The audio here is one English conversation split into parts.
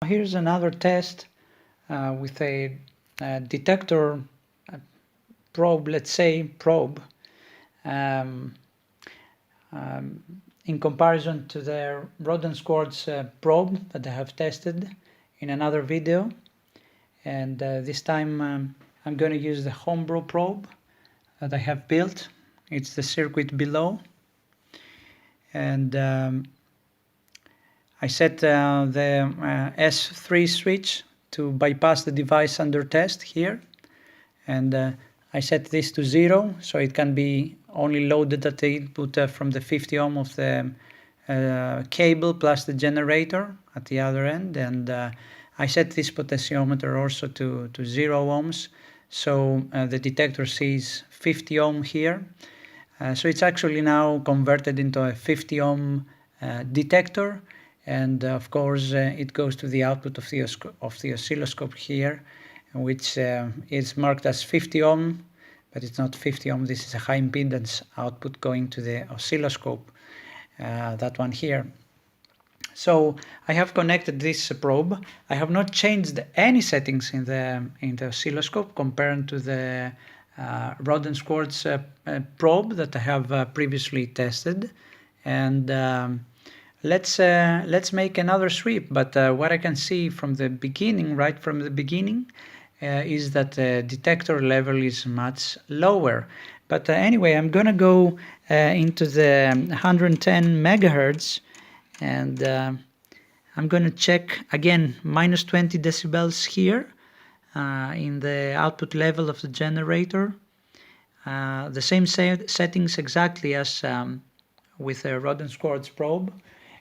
Here's another test with a detector probe, let's say probe, um, in comparison to the rodent squads probe that I have tested in another video. And this time I'm going to use the homebrew probe that I have built. It's the circuit below. And I set the S3 switch to bypass the device under test here, and I set this to 0 so it can be only loaded at the input from the 50 ohm of the cable plus the generator at the other end, and I set this potentiometer also to 0 ohms, so the detector sees 50 ohm here. So it's actually now converted into a 50 ohm detector, and of course it goes to the output of the oscilloscope here, which is marked as 50 ohm, but it's not 50 ohm. This is a high impedance output going to the oscilloscope, that one here. So I have connected this probe. I have not changed any settings in the oscilloscope compared to the Rodent's quartz probe that I have previously tested, and let's make another sweep. But what I can see from the beginning, right from the beginning, is that the detector level is much lower. But anyway, I'm gonna go into the 110 megahertz, and I'm gonna check again minus 20 decibels here in the output level of the generator. The same settings exactly as with a Rodent's quartz probe,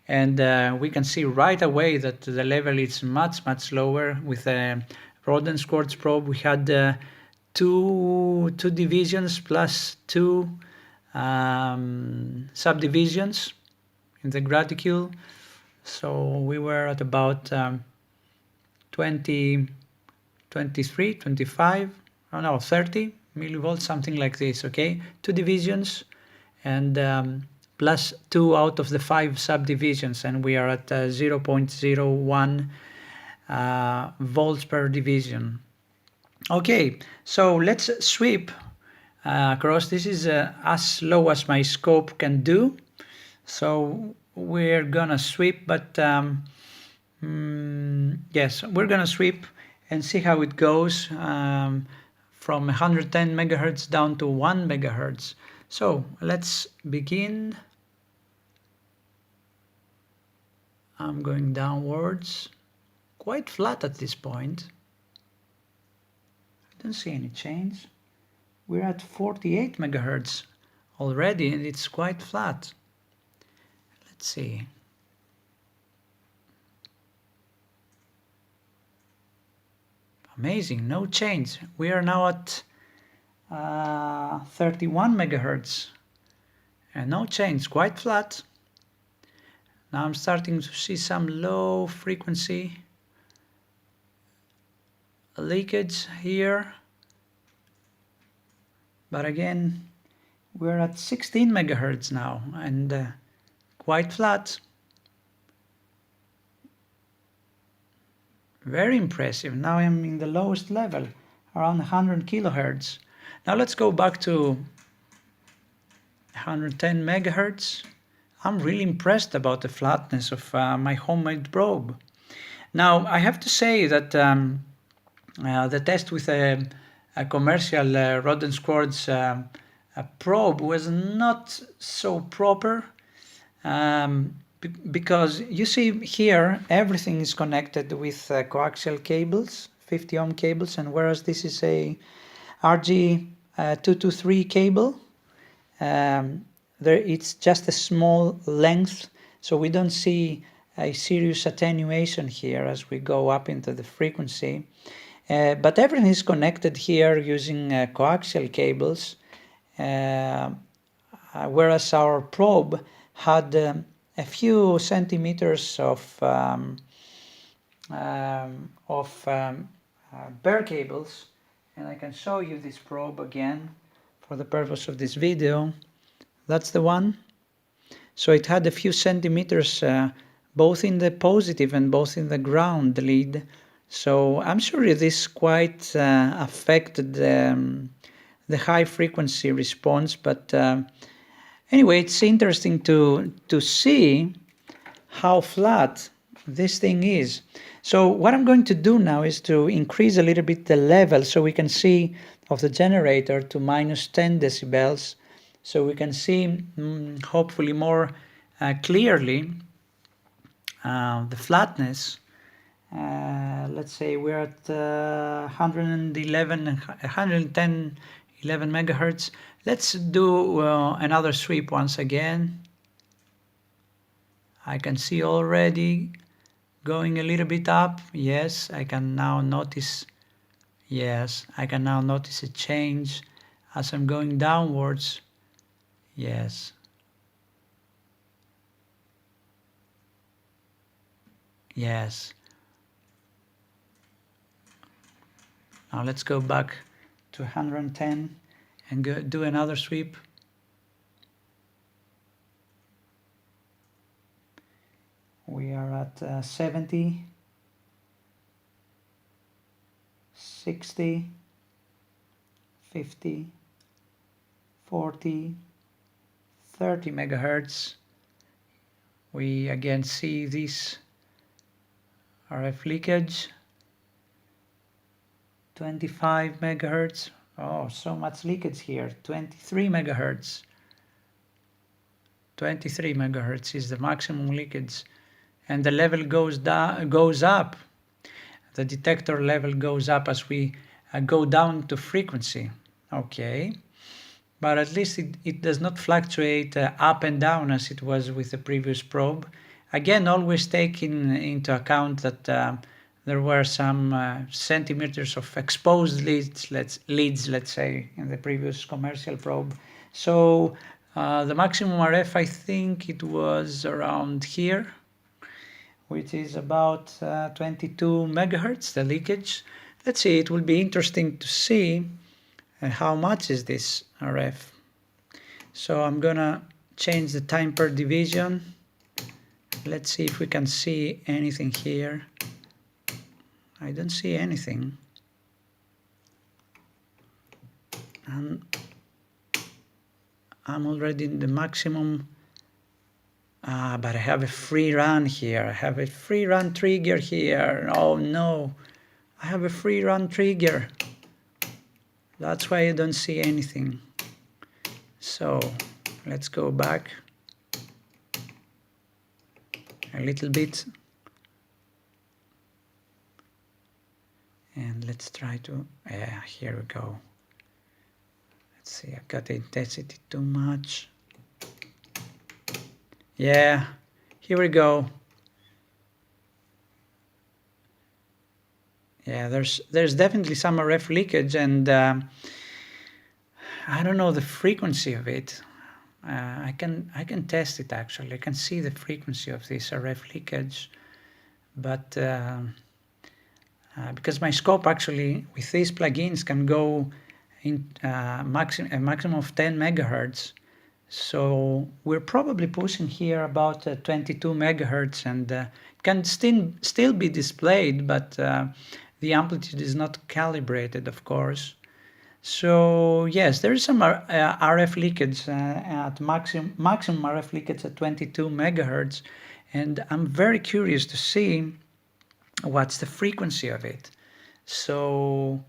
and we can see right away that the level is much lower. With a Rodent's quartz probe we had two divisions plus two subdivisions in the graticule, so we were at about 20, 23, 25, oh no, 30 millivolts, something like this, okay? Two divisions and plus 2 out of the 5 subdivisions, and we are at 0.01 volts per division. Okay, so let's sweep across. This is as low as my scope can do, so we're gonna sweep, but yes, we're gonna sweep and see how it goes from 110 megahertz down to 1 megahertz. So let's begin. I'm going downwards, quite flat at this point. I don't see any change. We're at 48 megahertz already, and it's quite flat. Let's see. Amazing, no change. We are now at 31 megahertz, and no change, quite flat. Now I'm starting to see some low frequency leakage here, but again we're at 16 megahertz now, and quite flat. Very impressive. Now I'm in the lowest level, around 100 kilohertz. Now let's go back to 110 megahertz. I'm really impressed about the flatness of my homemade probe. Now I have to say that the test with a commercial Rodent's quartz probe was not so proper, because you see here everything is connected with coaxial cables, 50 ohm cables, and whereas this is a RG223 cable, it's just a small length, so we don't see a serious attenuation here as we go up into the frequency. But everything is connected here using coaxial cables, whereas our probe had a few centimeters of bare cables, and I can show you this probe again for the purpose of this video. That's the one. So it had a few centimeters both in the positive and both in the ground lead. So I'm sure this quite affected the high frequency response, but anyway, it's interesting to see how flat this thing is. So what I'm going to do now is to increase a little bit the level so we can see of the generator to minus 10 decibels, so we can see hopefully more clearly the flatness. Let's say we're at 111, 110, 11 megahertz. Let's do another sweep once again. I can see already going a little bit up. Yes, I can now notice. Yes, I can now notice a change as I'm going downwards. Yes. Yes. Now let's go back to 110 and do another sweep. We are at 70, 60, 50, 40, 30 megahertz. We again see this RF leakage. 25 megahertz. Oh, so much leakage here. 23 megahertz. 23 megahertz is the maximum leakage, and the level goes up. The detector level goes up as we go down to frequency. Okay, but at least it does not fluctuate up and down as it was with the previous probe. Again, always taking into account that there were some centimeters of exposed leads, let's say, in the previous commercial probe. So the maximum RF, I think it was around here, which is about 22 megahertz, the leakage. Let's see, it will be interesting to see how much is this RF. So I'm gonna change the time per division. Let's see if we can see anything here. I don't see anything. And I'm already in the maximum. But I have a free run here. I have a free run trigger here. Oh no, I have a free run trigger. That's why I don't see anything. So let's go back a little bit. And let's try to, yeah, here we go. Let's see, I got the intensity too much. Yeah, here we go. Yeah, there's definitely some RF leakage, and I don't know the frequency of it. I can test it actually. I can see the frequency of this RF leakage, but because my scope actually with these plugins can go in a maximum of 10 megahertz. So we're probably pushing here about 22 megahertz, and it can still be displayed, but the amplitude is not calibrated, of course. So yes, there is some RF leakage at maximum RF leakage at 22 megahertz, and I'm very curious to see what's the frequency of it. So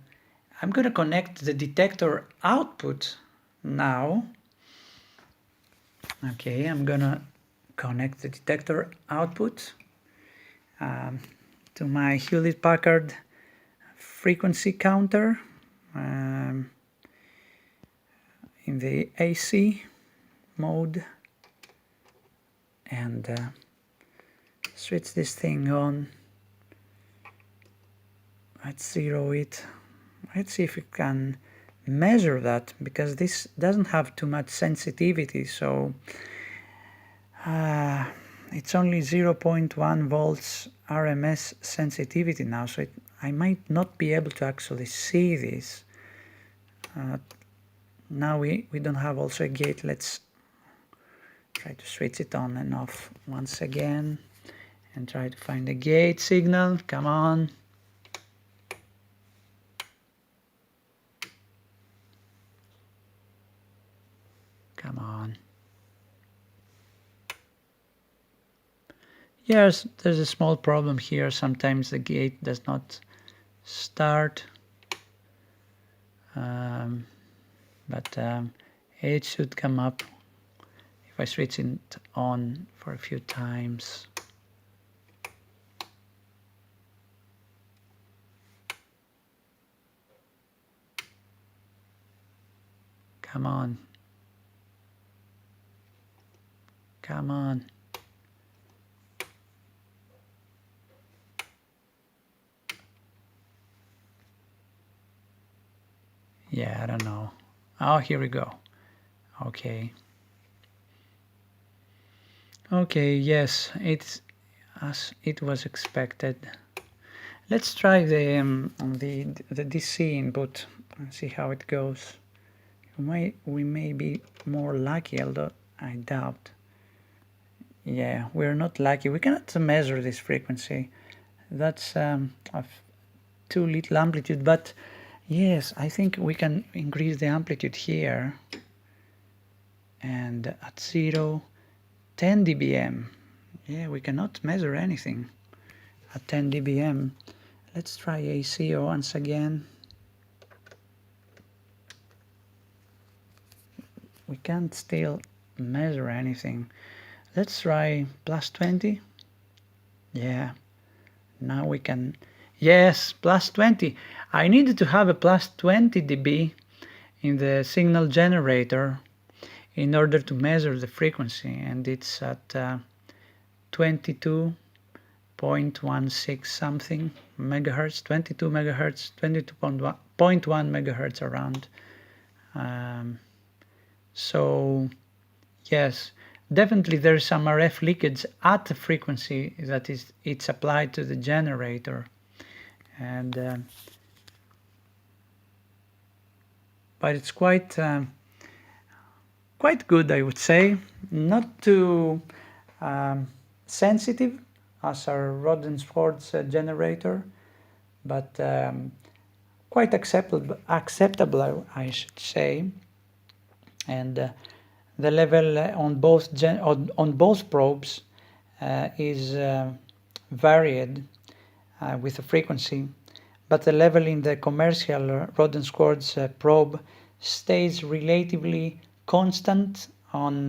I'm going to connect the detector output now. Okay, I'm gonna connect the detector output to my Hewlett-Packard frequency counter in the AC mode, and switch this thing on. Let's zero it. Let's see if we can measure that, because this doesn't have too much sensitivity, so it's only 0.1 volts RMS sensitivity now, so I might not be able to actually see this. Now we don't have also a gate. Let's try to switch it on and off once again, and try to find the gate signal. Come on. Come on. Yes, there's a small problem here. Sometimes the gate does not start. But it should come up if I switch it on for a few times. Come on. Come on. Yeah, I don't know. Oh, here we go. Okay. Okay, yes, it's as it was expected. Let's try the DC input and see how it goes. We may be more lucky, although I doubt. Yeah, we're not lucky. We cannot measure this frequency. That's of too little amplitude, but yes, I think we can increase the amplitude here. And at 0, 10 dBm. Yeah, we cannot measure anything at 10 dBm. Let's try AC once again. We can't still measure anything. Let's try plus 20. Yeah, now we can. Yes, plus 20. I needed to have a plus 20 dB in the signal generator in order to measure the frequency, and it's at 22.16 something megahertz, 22 megahertz, 22.1 megahertz around. So yes, definitely there's some RF leakage at the frequency that it's applied to the generator, and but it's quite good, I would say. Not too sensitive as our Rod-and-Schwartz generator, but quite acceptable, I should say. And the level on both probes is varied with the frequency, but the level in the commercial Rod-and-Schwartz probe stays relatively constant on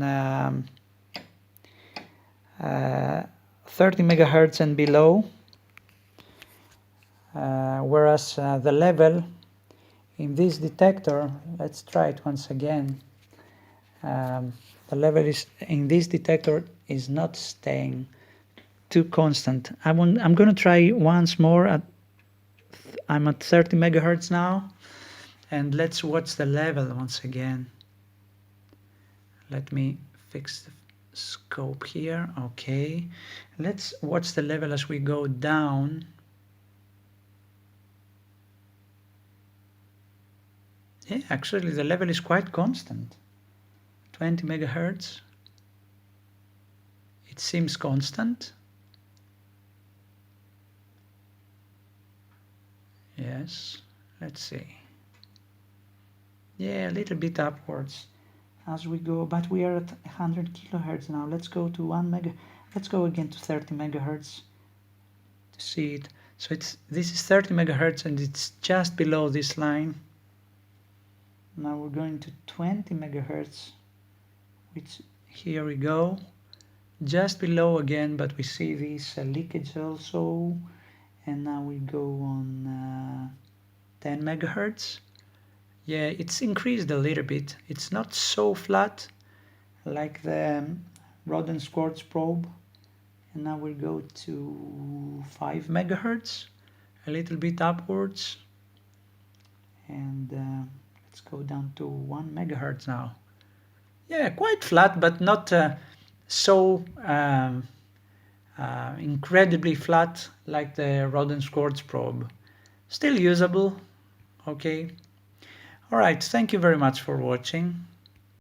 30 megahertz and below, whereas the level in this detector, let's try it once again, the level in this detector is not staying too constant. I'm going to try once more. I'm at 30 megahertz now, and let's watch the level once again. Let me fix the scope here. Okay, let's watch the level as we go down. Yeah, actually the level is quite constant. 20 megahertz. It seems constant. Yes, let's see. Yeah, a little bit upwards as we go, but we are at 100 kilohertz now. Let's go to 1 mega. Let's go again to 30 megahertz to see it. So this is 30 megahertz and it's just below this line. Now we're going to 20 megahertz, which here we go, just below again, but we see this leakage also. And now we go on 10 megahertz. Yeah, it's increased a little bit. It's not so flat like the Rod-and-Schwartz probe. And now we'll go to 5 megahertz, a little bit upwards. And let's go down to 1 megahertz now. Yeah, quite flat, but not so incredibly flat like the Rod-and-Schwartz probe. Still usable. Okay. All right, thank you very much for watching.